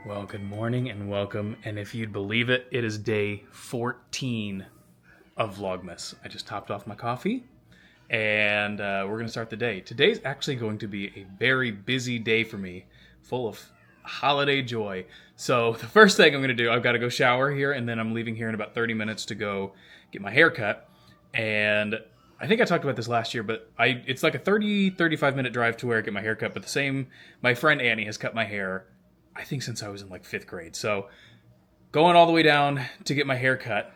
Well, good morning and welcome. And if you'd believe it, it is day 14 of Vlogmas. I just topped off my coffee and we're going to start the day. Today's actually going to be a very busy day for me, full of holiday joy. So the first thing I'm going to do, I've got to go shower here, and then I'm leaving here in about 30 minutes to go get my hair cut. And I think I talked about this last year, but it's like a 35 minute drive to where I get my hair cut. But my friend Annie has cut my hair, I think since I was in like 5th grade. So going all the way down to get my hair cut.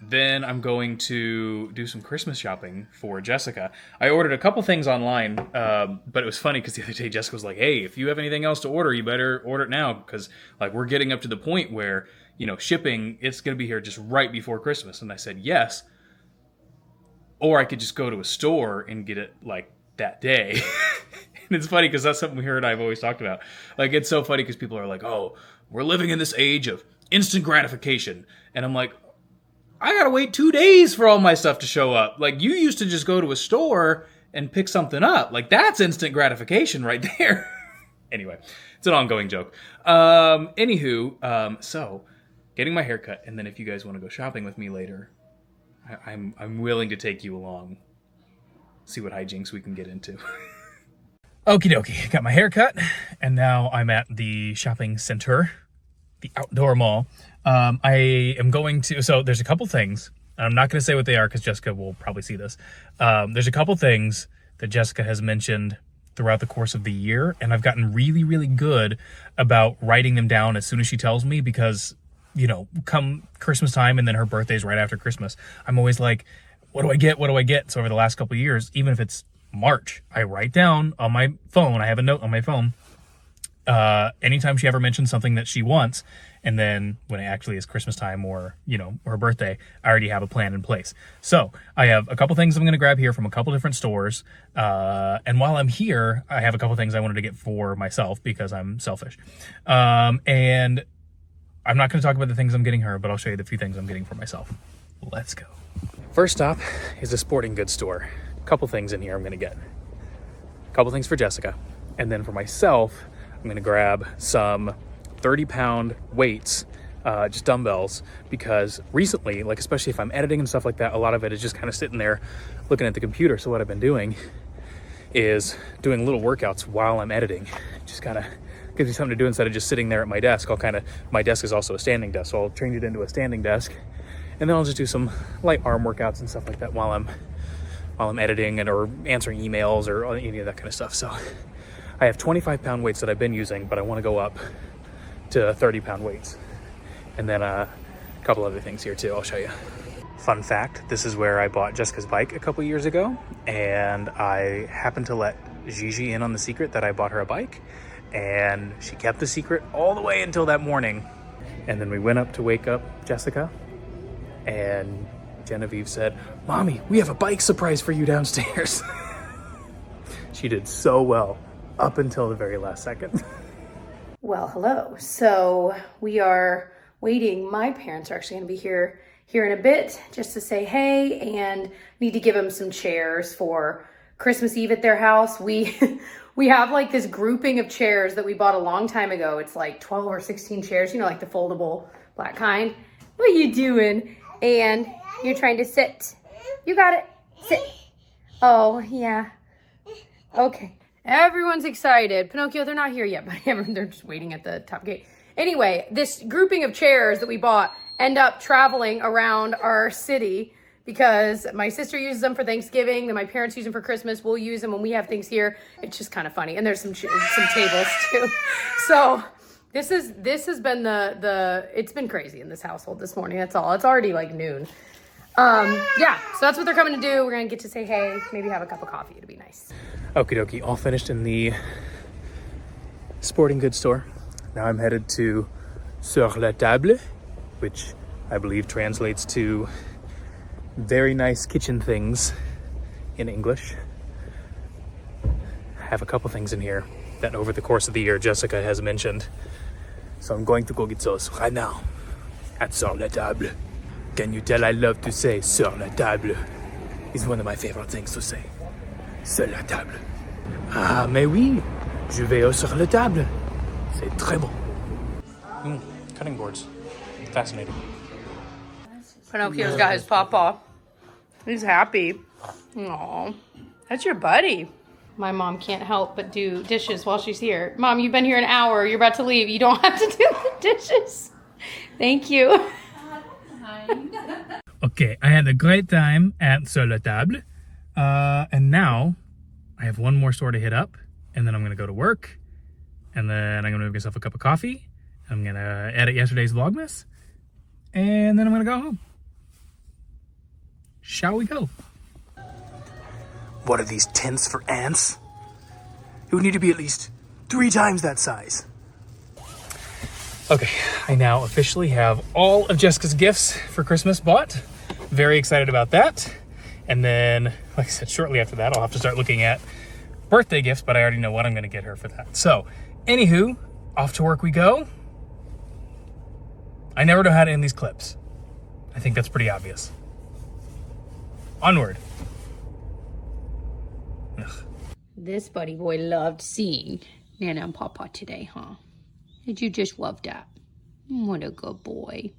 Then I'm going to do some Christmas shopping for Jessica. I ordered a couple things online, but it was funny because the other day Jessica was like, hey, if you have anything else to order, you better order it now, because like we're getting up to the point where, shipping, it's going to be here just right before Christmas. And I said, yes. Or I could just go to a store and get it like that day. And it's funny because that's something her and I have always talked about. Like, it's so funny because people are like, oh, we're living in this age of instant gratification. And I'm like, I gotta wait 2 days for all my stuff to show up. Like, you used to just go to a store and pick something up. Like, that's instant gratification right there. Anyway, it's an ongoing joke. So getting my hair cut, and then if you guys want to go shopping with me later, I'm willing to take you along. See what hijinks we can get into. Okie dokie, got my hair cut, and now I'm at the shopping center, the outdoor mall. I am going to, so there's a couple things. I'm not going to say what they are because Jessica will probably see this. There's a couple things that Jessica has mentioned throughout the course of the year, and I've gotten really, really good about writing them down as soon as she tells me, because, come Christmas time, and then her birthday's right after Christmas, I'm always like, what do I get? What do I get? So over the last couple of years, even if it's March, I write down on my phone, I have a note on my phone, anytime she ever mentions something that she wants, and then when it actually is Christmas time or, her birthday, I already have a plan in place. So I have a couple things I'm going to grab here from a couple different stores. And while I'm here, I have a couple things I wanted to get for myself because I'm selfish. And I'm not going to talk about the things I'm getting her, but I'll show you the few things I'm getting for myself. Let's go. First stop is a sporting goods store. A couple things in here I'm going to get. A couple things for Jessica. And then for myself, I'm going to grab some 30-pound weights, just dumbbells, because recently, like especially if I'm editing and stuff like that, a lot of it is just kind of sitting there looking at the computer. So what I've been doing is doing little workouts while I'm editing. Just kind of gives me something to do instead of just sitting there at my desk. My desk is also a standing desk, so I'll change it into a standing desk, and then I'll just do some light arm workouts and stuff like that while I'm editing or answering emails or any of that kind of stuff. So I have 25-pound weights that I've been using, but I want to go up to 30-pound weights. And then a couple other things here too, I'll show you. Fun fact, this is where I bought Jessica's bike a couple years ago, and I happened to let Gigi in on the secret that I bought her a bike, and she kept the secret all the way until that morning. And then we went up to wake up Jessica, and Genevieve said, Mommy, we have a bike surprise for you downstairs. She did so well up until the very last second. Well, hello. So we are waiting. My parents are actually going to be here in a bit just to say hey, and need to give them some chairs for Christmas Eve at their house. We have like this grouping of chairs that we bought a long time ago. It's like 12 or 16 chairs, like the foldable black kind. What are you doing? And you're trying to sit. You got it. Sit. Oh, yeah. Okay. Everyone's excited. Pinocchio, they're not here yet, but they're just waiting at the top gate. Anyway, this grouping of chairs that we bought end up traveling around our city because my sister uses them for Thanksgiving, then my parents use them for Christmas. We'll use them when we have things here. It's just kind of funny. And there's some tables too. So this has been it's been crazy in this household this morning. That's all. It's already like noon. Yeah, so that's what they're coming to do. We're going to get to say hey, maybe have a cup of coffee. It'll be nice. Okie dokie, all finished in the sporting goods store. Now I'm headed to Sur la Table, which I believe translates to very nice kitchen things in English. I have a couple things in here that over the course of the year Jessica has mentioned. So I'm going to go get those right now at Sur la Table. Can you tell I love to say Sur la Table? It's one of my favorite things to say. Sur la table. Ah, mais oui, je vais sur la table. C'est très bon. Cutting boards. Fascinating. Pinocchio's got his pawpaw. He's happy. Aw, that's your buddy. My mom can't help but do dishes while she's here. Mom, you've been here an hour. You're about to leave. You don't have to do the dishes. Thank you. Okay, I had a great time at Sur la Table. And now I have one more store to hit up. And then I'm going to go to work. And then I'm going to make myself a cup of coffee. I'm going to edit yesterday's Vlogmas. And then I'm going to go home. Shall we go? What are these tents for ants? It would need to be at least 3 times that size. Okay, I now officially have all of Jessica's gifts for Christmas bought. Very excited about that. And then, like I said, shortly after that, I'll have to start looking at birthday gifts, but I already know what I'm going to get her for that. So, anywho, off to work we go. I never know how to end these clips. I think that's pretty obvious. Onward. Ugh. This buddy boy loved seeing Nana and Papa today, huh? Did you just love that? What a good boy.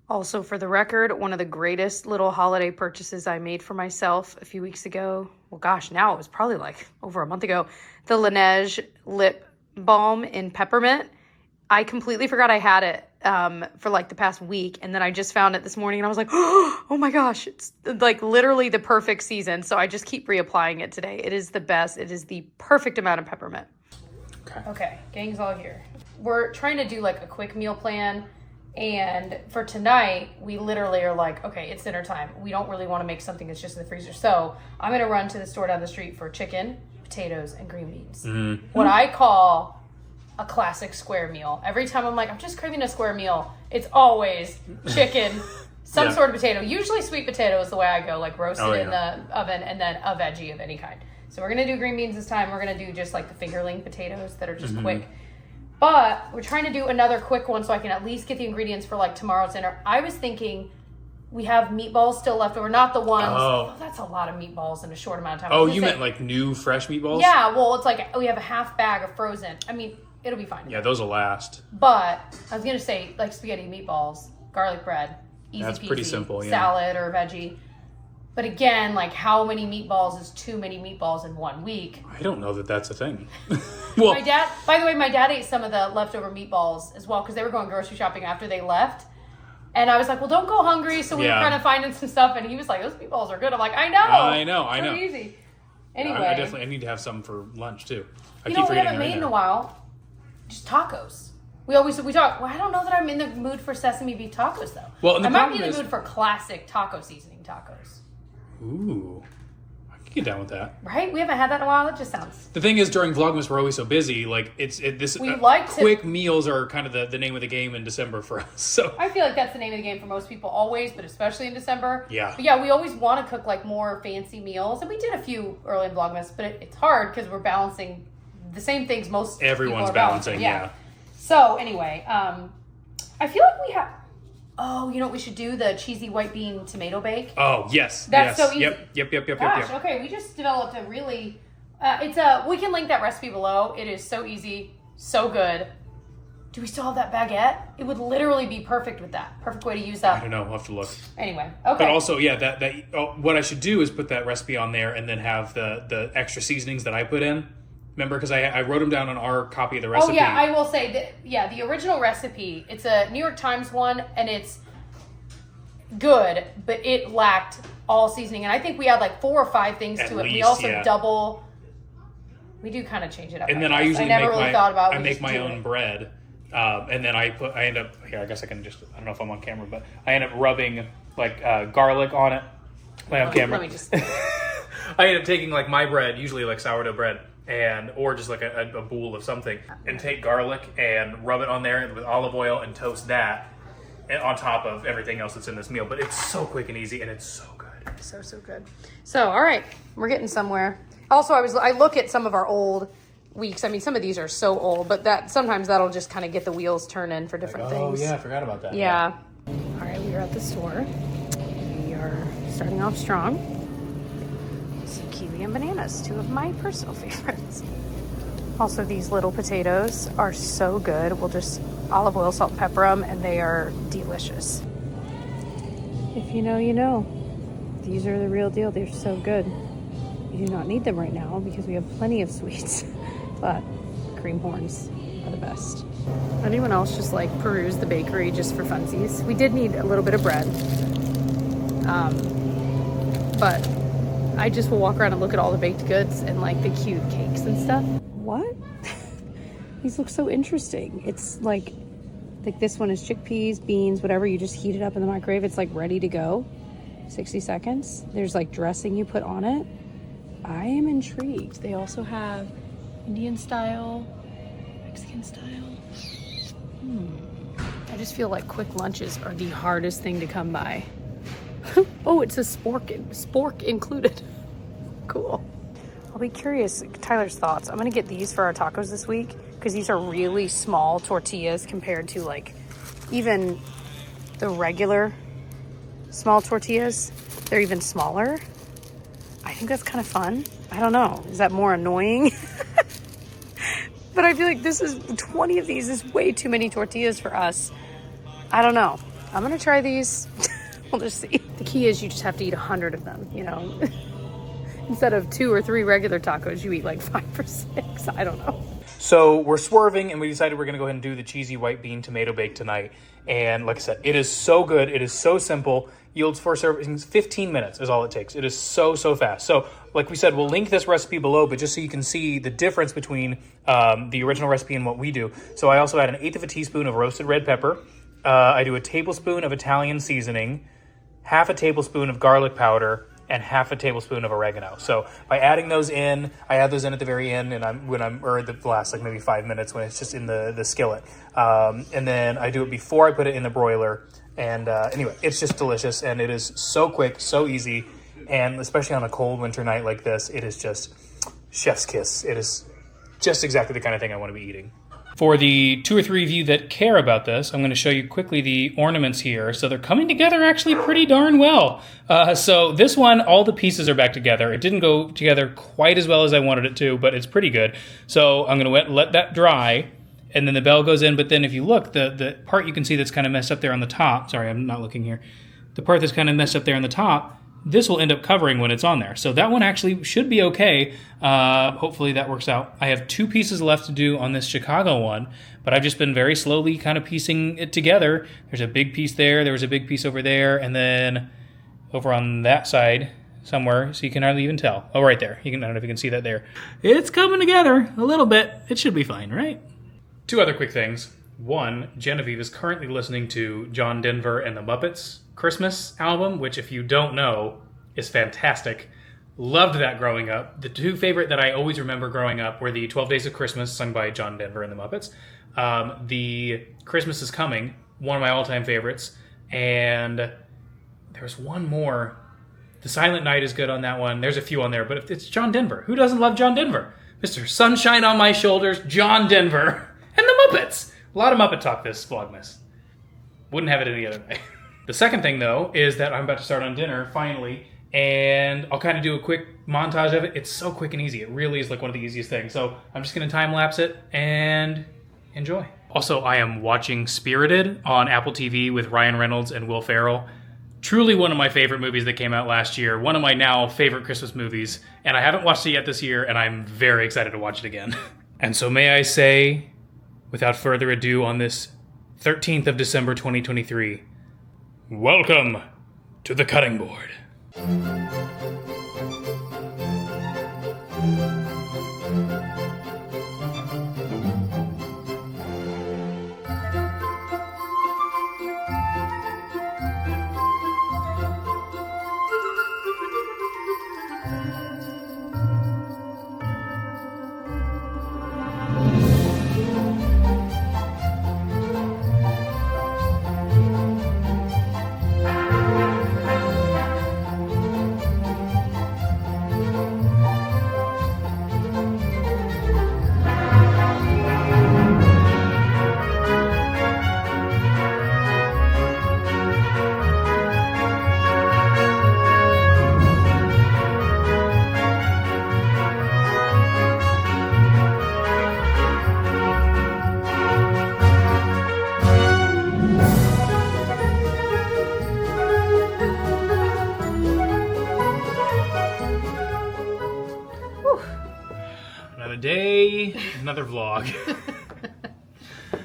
Also, for the record, one of the greatest little holiday purchases I made for myself a few weeks ago. Well, gosh, now it was probably like over a month ago. The Laneige lip balm in peppermint. I completely forgot I had it for like the past week. And then I just found it this morning and I was like, oh my gosh, it's like literally the perfect season. So I just keep reapplying it today. It is the best. It is the perfect amount of peppermint. Okay, gang's all here. We're trying to do like a quick meal plan. And for tonight, we literally are like, okay, it's dinner time. We don't really want to make something that's just in the freezer. So I'm going to run to the store down the street for chicken, potatoes, and green beans. What I call a classic square meal. Every time I'm like, I'm just craving a square meal, it's always chicken, some sort of potato. Usually sweet potato is the way I go, like roasted in the oven, and then a veggie of any kind. So we're going to do green beans this time. We're going to do just like the fingerling potatoes that are just quick. But we're trying to do another quick one so I can at least get the ingredients for like tomorrow's dinner. I was thinking we have meatballs still left over, not the ones. Oh, that's a lot of meatballs in a short amount of time. Oh, you meant like new fresh meatballs? Yeah, well, it's like we have a half bag of frozen. I mean, it'll be fine. Yeah, those will last. But I was going to say like spaghetti meatballs, garlic bread, easy That's peasy, pretty simple, yeah. Salad or veggie. But again, like how many meatballs is too many meatballs in 1 week? I don't know that that's a thing. Well, my dad, by the way, my dad ate some of the leftover meatballs as well because they were going grocery shopping after they left. And I was like, well, don't go hungry. So we were kind of finding some stuff. And he was like, those meatballs are good. I'm like, I know. I know. Easy. Anyway. I need to have some for lunch too. We haven't made in a while. Just tacos. We talk. Well, I don't know that I'm in the mood for sesame beef tacos though. Well, I might be in the mood for classic taco seasoning tacos. Ooh, I can get down with that. Right? We haven't had that in a while. That just sounds. The thing is, during Vlogmas, we're always so busy. Like quick meals are kind of the name of the game in December for us. So I feel like that's the name of the game for most people always, but especially in December. Yeah. But yeah, we always want to cook like more fancy meals, and we did a few early in Vlogmas, but it's hard because we're balancing the same things everyone's people are balancing. Yeah. So anyway, I feel like we have. Oh, you know what we should do? The cheesy white bean tomato bake. Oh, yes. That's so easy. Yep. Gosh, okay. We just developed a really... we can link that recipe below. It is so easy, so good. Do we still have that baguette? It would literally be perfect with that. Perfect way to use that. I don't know. I'll have to look. Anyway, okay. But also, yeah, what I should do is put that recipe on there and then have the extra seasonings that I put in. Remember, because I wrote them down on our copy of the recipe. Oh, yeah, I will say that, the original recipe, it's a New York Times one, and it's good, but it lacked all seasoning. And I think we had like 4 or 5 things to it. We also we do kind of change it up. And then I usually make my own bread. And then I end up, here, I guess I can just, I don't know if I'm on camera, but I end up rubbing like garlic on it. On camera. Let me just... I end up taking like my bread, usually like sourdough bread, or just like a bowl of something, and take garlic and rub it on there with olive oil and toast that on top of everything else that's in this meal. But it's so quick and easy, and it's so good. So good. So, all right, we're getting somewhere. Also, I look at some of our old weeks. I mean, some of these are so old, but sometimes that'll just kind of get the wheels turning for different things. Oh yeah, I forgot about that. Yeah. All right, we are at the store. We are starting off strong. Some kiwi and bananas, 2 of my personal favorites. Also, these little potatoes are so good. We'll just olive oil, salt, and pepper them, and they are delicious. If you know, you know. These are the real deal. They're so good. We do not need them right now because we have plenty of sweets, but cream horns are the best. Anyone else just like peruse the bakery just for funsies? We did need a little bit of bread, but I just will walk around and look at all the baked goods and like the cute cakes and stuff. What? These look so interesting. It's like this one is chickpeas, beans, whatever. You just heat it up in the microwave. It's like ready to go. 60 seconds. There's like dressing you put on it. I am intrigued. They also have Indian style, Mexican style. I just feel like quick lunches are the hardest thing to come by. Oh, it's a spork included. Cool. I'll be curious, Tyler's thoughts. I'm gonna get these for our tacos this week because these are really small tortillas compared to like even the regular small tortillas. They're even smaller. I think that's kind of fun. I don't know. Is that more annoying? But I feel like 20 of these is way too many tortillas for us. I don't know. I'm gonna try these. We'll just see. The key is you just have to eat 100 of them, you know? Instead of 2 or 3 regular tacos, you eat like 5 or 6. I don't know. So we're swerving, and we decided we're going to go ahead and do the cheesy white bean tomato bake tonight. And like I said, it is so good. It is so simple. Yields 4 servings. 15 minutes is all it takes. It is so fast. So like we said, we'll link this recipe below, but just so you can see the difference between the original recipe and what we do. So I also add 1/8 of a teaspoon of roasted red pepper. I do a tablespoon of Italian seasoning, 1/2 tablespoon of garlic powder, and 1/2 tablespoon of oregano. So by adding those in, I add those in at the very end, and or the last like maybe 5 minutes when it's just in the skillet. And then I do it before I put it in the broiler. And anyway, it's just delicious, and it is so quick, so easy, and especially on a cold winter night like this, it is just chef's kiss. It is just exactly the kind of thing I want to be eating. For the 2 or 3 of you that care about this, I'm going to show you quickly the ornaments here. So they're coming together actually pretty darn well. So this one, all the pieces are back together. It didn't go together quite as well as I wanted it to, but it's pretty good. So I'm going to let that dry, and then the bell goes in. But then if you look, the part you can see that's kind of messed up there on the top, sorry, I'm not looking here. The part that's kind of messed up there on the top, this will end up covering when it's on there. So that one actually should be okay. Hopefully that works out. I have 2 pieces left to do on this Chicago one, but I've just been very slowly kind of piecing it together. There's a big piece there. There was a big piece over there. And then over on that side somewhere, so you can hardly even tell. Oh, right there. I don't know if you can see that there. It's coming together a little bit. It should be fine, right? 2 other quick things. One, Genevieve is currently listening to John Denver and the Muppets Christmas album, which if you don't know is fantastic. Loved that growing up. The 2 favorite that I always remember growing up were the 12 Days of Christmas sung by John Denver and the Muppets. The Christmas is Coming, one of my all-time favorites. And there's one more. The Silent Night is good on that one. There's a few on there, but it's John Denver. Who doesn't love John Denver? Mr. Sunshine on My Shoulders, John Denver, and the Muppets. A lot of Muppet talk this Vlogmas. Wouldn't have it any other way. The second thing, though, is that I'm about to start on dinner, finally, and I'll kind of do a quick montage of it. It's so quick and easy. It really is like one of the easiest things. So I'm just going to time-lapse it and enjoy. Also, I am watching Spirited on Apple TV with Ryan Reynolds and Will Ferrell. Truly one of my favorite movies that came out last year. One of my now favorite Christmas movies. And I haven't watched it yet this year, and I'm very excited to watch it again. And so may I say, without further ado, on this 13th of December 2023, welcome to the cutting board. Yay! Another vlog.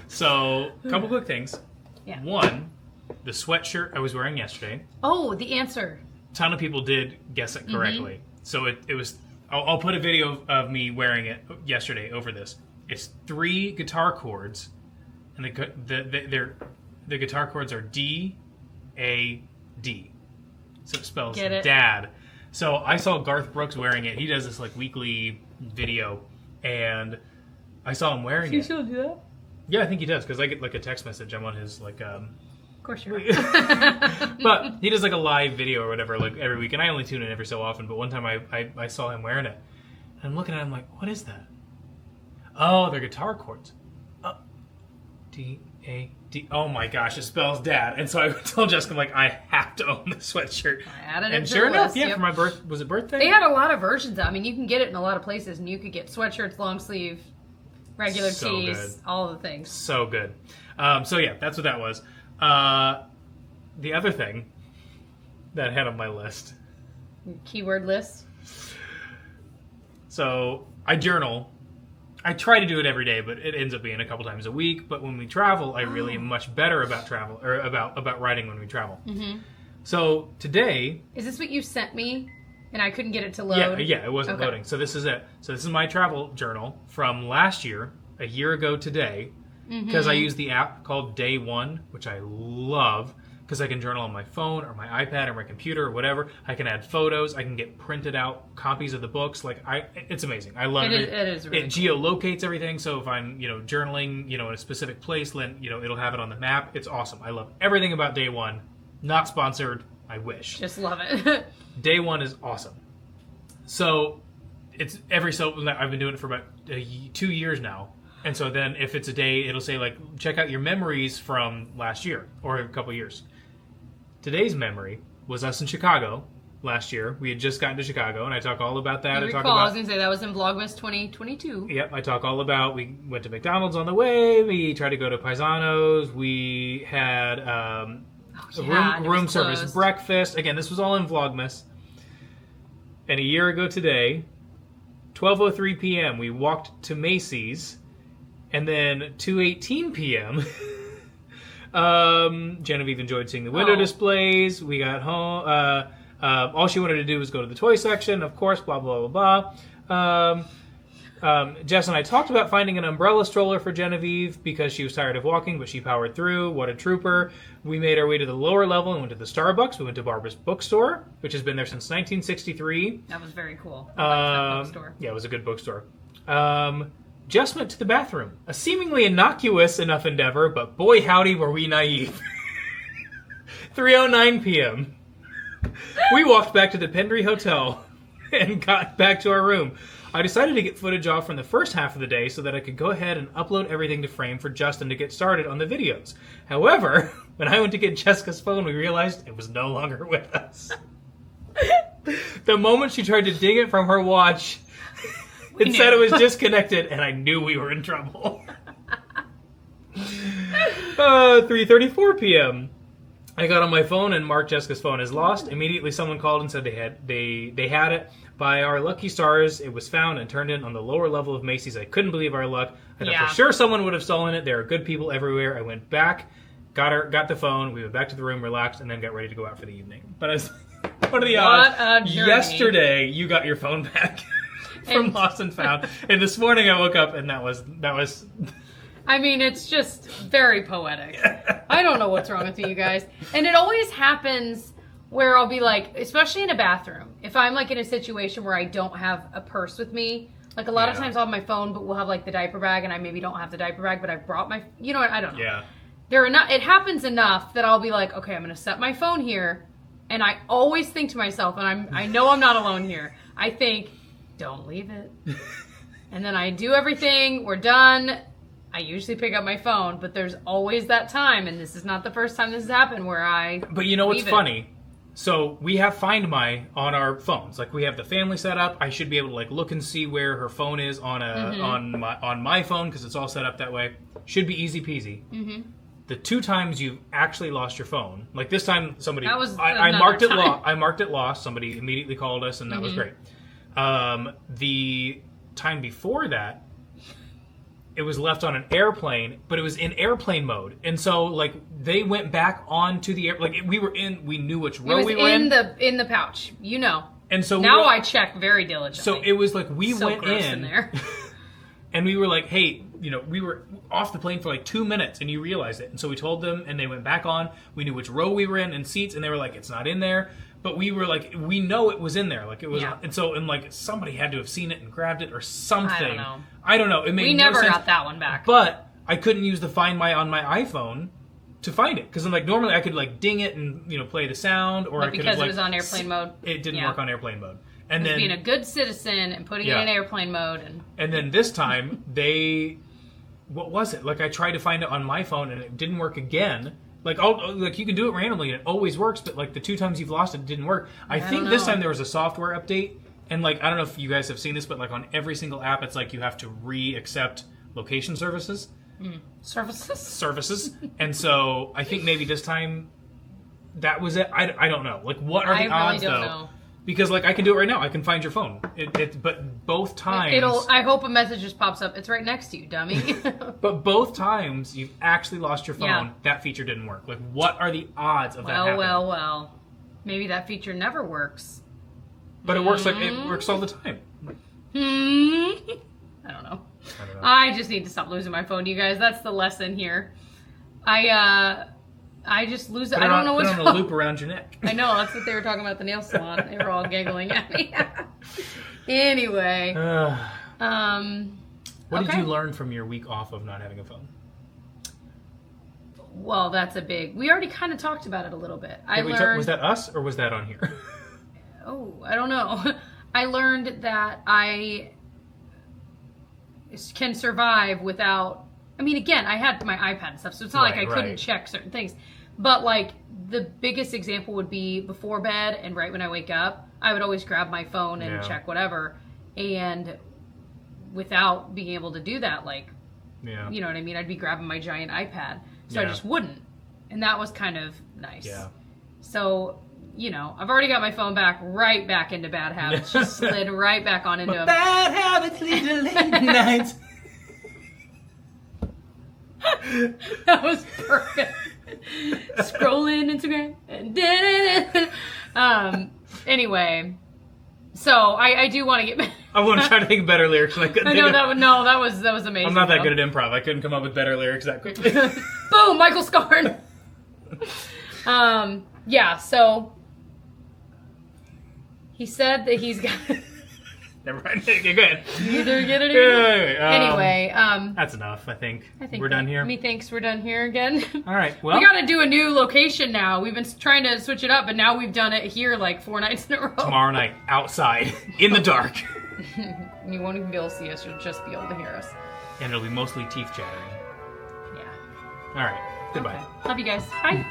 So, a couple quick things. Yeah. One, the sweatshirt I was wearing yesterday. Oh, the answer. A ton of people did guess it correctly. So it was... I'll put a video of me wearing it yesterday over this. It's 3 guitar chords, and the guitar chords are D, A, D. So it spells dad. So I saw Garth Brooks wearing it. He does this like weekly video, and I saw him wearing it. You still do that? Yeah, I think he does, because I get like a text message. I'm on his like Of course you are. but he does like a live video or whatever like every week, and I only tune in every so often. But one time I saw him wearing it, and I'm looking at him like, what is that? Oh, they're guitar chords. D, A, D. Oh my gosh, it spells dad. And so I told Jessica, I'm like, I have to own this sweatshirt. I added it and to sure the enough, list, for my was it birthday? They had a lot of versions. I mean, you can get it in a lot of places, and you could get sweatshirts, long sleeve, regular tees, good. all the things. So good. So yeah, that's what that was. The other thing that I had on my list. Keyword list. So I journal. I try to do it every day, but it ends up being a couple times a week. But when we travel, I really am much better about travel, or about writing when we travel. Mm-hmm. So today... Is this what you sent me? And I couldn't get it to load? Yeah, it wasn't loading. So this is it. So this is my travel journal from last year, a year ago today, because I use the app called Day One, which I love, because I can journal on my phone or my iPad or my computer or whatever. I can add photos. I can get printed out copies of the books. It's amazing. I love it. It is really It geolocates everything. So if I'm, journaling, in a specific place, it'll have it on the map. It's awesome. I love everything about Day One. Not sponsored. I wish. Just love it. Day One is awesome. So it's I've been doing it for about 2 years now. And so then if it's a day, it'll say like, check out your memories from last year or a couple years. Today's memory was us in Chicago last year. We had just gotten to Chicago, and I talk all about that. I was going to say that was in Vlogmas 2022. Yep, I talk all about, we went to McDonald's on the way. We tried to go to Paisanos. We had room service breakfast. Again, this was all in Vlogmas. And a year ago today, 12:03 p.m., we walked to Macy's. And then 2:18 p.m., Genevieve enjoyed seeing the window displays. We got home. All she wanted to do was go to the toy section, of course, blah, blah, blah, blah. Jess and I talked about finding an umbrella stroller for Genevieve because she was tired of walking, but she powered through. What a trooper. We made our way to the lower level and went to the Starbucks. We went to Barbara's Bookstore, which has been there since 1963. That was very cool. I liked that bookstore. Yeah, it was a good bookstore. Jess went to the bathroom. A seemingly innocuous enough endeavor, but boy howdy were we naive. 3:09 p.m. We walked back to the Pendry Hotel and got back to our room. I decided to get footage off from the first half of the day so that I could go ahead and upload everything to Frame for Justin to get started on the videos. However, when I went to get Jessica's phone, we realized it was no longer with us. The moment she tried to dig it from her watch... It said it was disconnected, and I knew we were in trouble. 3:34 p.m. I got on my phone and marked Jessica's phone as lost. Immediately, someone called and said they had it. By our lucky stars, it was found and turned in on the lower level of Macy's. I couldn't believe our luck. I thought for sure someone would have stolen it. There are good people everywhere. I went back, got the phone. We went back to the room, relaxed, and then got ready to go out for the evening. But I was what are the odds? Yesterday, you got your phone back. From Lost and Found. And this morning I woke up and that was I mean, it's just very poetic. I don't know what's wrong with you guys. And it always happens where I'll be like, especially in a bathroom, if I'm like in a situation where I don't have a purse with me, like a lot of times I'll have my phone, but we'll have like the diaper bag, and I maybe don't have the diaper bag, but I've brought my, I don't know. Yeah. It happens enough that I'll be like, okay, I'm going to set my phone here. And I always think to myself, and I know I'm not alone here. I think, don't leave it. And then I do everything. We're done. I usually pick up my phone, but there's always that time, and this is not the first time this has happened where I But you know what's funny? So we have Find My on our phones. Like we have the family set up. I should be able to like look and see where her phone is on on my phone because it's all set up that way. Should be easy peasy. Mm-hmm. The 2 times you've actually lost your phone, like this time somebody I marked it I marked it lost. Somebody immediately called us, and that was great. The time before that, it was left on an airplane, but it was in airplane mode. And so, like, they went back onto the air. Like, we knew which row we were in. In the pouch, you know. And so now I check very diligently. So it was like we went in there. And we were like, hey, we were off the plane for like 2 minutes and you realized it. And so we told them and they went back on. We knew which row we were in and seats and they were like, it's not in there. But we were like, we know it was in there. Like it was, and like somebody had to have seen it and grabbed it or something. I don't know. It made no sense. We never got that one back. But I couldn't use the Find My on my iPhone to find it because like normally I could like ding it and play the sound or but I could because have, it was on airplane mode. It didn't work on airplane mode. And then being a good citizen and putting it in airplane mode and then this time what was it? Like I tried to find it on my phone and it didn't work again. Like you can do it randomly and it always works, but like the 2 times you've lost it didn't work. I think this time there was a software update and like I don't know if you guys have seen this, but like on every single app it's like you have to re-accept location services. Services. And so I think maybe this time that was it. I don't know. Like what are the odds though? Know. Because like I can do it right now. I can find your phone. But both times I hope a message just pops up. It's right next to you, dummy. But both times you've actually lost your phone. That feature didn't work. Like what are the odds of that happening? Well. Maybe that feature never works. But it works it works all the time. I don't know. I just need to stop losing my phone, you guys. That's the lesson here. I just lose it. I don't know what's wrong. Put it on a loop around your neck. I know. That's what they were talking about at the nail salon. They were all giggling at me. Anyway. What did you learn from your week off of not having a phone? Well, that's a big... We already kind of talked about it a little bit. Was that us or was that on here? Oh, I don't know. I learned that I can survive without... I mean, again, I had my iPad and stuff, so it's not like I couldn't check certain things. But, like, the biggest example would be before bed and right when I wake up, I would always grab my phone and check whatever. And without being able to do that, like, you know what I mean? I'd be grabbing my giant iPad. So I just wouldn't. And that was kind of nice. Yeah. So, I've already got my phone right back into bad habits. Just slid right back on into them. Bad habits lead to late nights. That was perfect. Scrolling Instagram and anyway, so I do want to get back. I want to try to think of better lyrics. I know that was amazing. I'm not that good at improv. I couldn't come up with better lyrics that quickly. Boom, Michael Scarn. So he said that he's got. Never mind. Go ahead. Either get it. Anyway, that's enough. I think we're done here. Methinks we're done here again. All right. Well, we got to do a new location now. We've been trying to switch it up, but now we've done it here like 4 nights in a row. Tomorrow night, outside, in the dark. You won't even be able to see us. You'll just be able to hear us. And it'll be mostly teeth chattering. Yeah. All right. Goodbye. Okay. Love you guys. Bye.